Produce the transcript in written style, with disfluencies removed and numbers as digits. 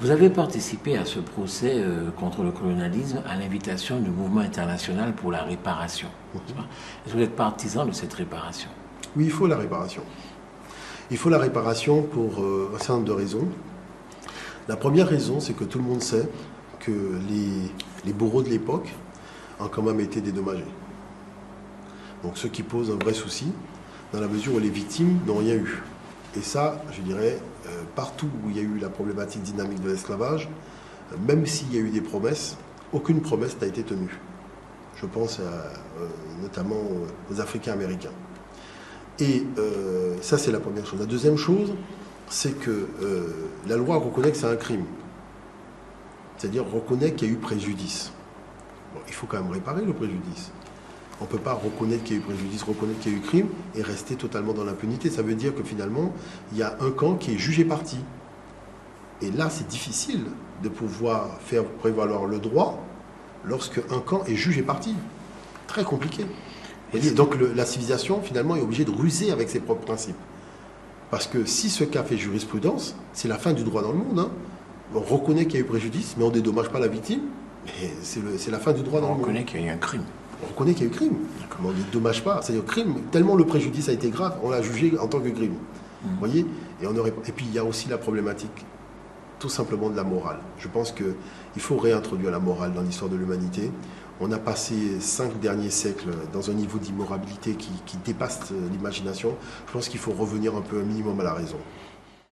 Vous avez participé à ce procès contre le colonialisme à l'invitation du mouvement international pour la réparation. Est-ce que vous êtes partisan de cette réparation? Oui, il faut la réparation. Il faut la réparation pour un certain nombre de raisons. La première raison, c'est que tout le monde sait que les bourreaux de l'époque ont quand même été dédommagés. Donc ce qui pose un vrai souci, dans la mesure où les victimes n'ont rien eu. Et ça, je dirais, partout où il y a eu la problématique dynamique de l'esclavage, même s'il y a eu des promesses, aucune promesse n'a été tenue. Je pense notamment aux Africains américains. Et ça, c'est la première chose. La deuxième chose, c'est que la loi reconnaît que c'est un crime. C'est-à-dire reconnaît qu'il y a eu préjudice. Bon, il faut quand même réparer le préjudice. On ne peut pas reconnaître qu'il y a eu préjudice, reconnaître qu'il y a eu crime et rester totalement dans l'impunité. Ça veut dire que finalement, il y a un camp qui est jugé parti. Et là, c'est difficile de pouvoir faire prévaloir le droit lorsque un camp est jugé parti. Très compliqué. Donc la civilisation, finalement, est obligée de ruser avec ses propres principes. Parce que si ce cas fait jurisprudence, c'est la fin du droit dans le monde. Hein. On reconnaît qu'il y a eu préjudice, mais on ne dédommage pas la victime. C'est la fin du droit dans le monde. On reconnaît qu'il y a eu un crime. On reconnaît qu'il y a eu crime. Mais on ne dédommage pas. C'est-à-dire crime, tellement le préjudice a été grave, on l'a jugé en tant que crime. Vous voyez et puis il y a aussi la problématique, tout simplement, de la morale. Je pense qu'il faut réintroduire la morale dans l'histoire de l'humanité. On a passé 5 derniers siècles dans un niveau d'immoralité qui dépasse l'imagination. Je pense qu'il faut revenir un peu un minimum à la raison.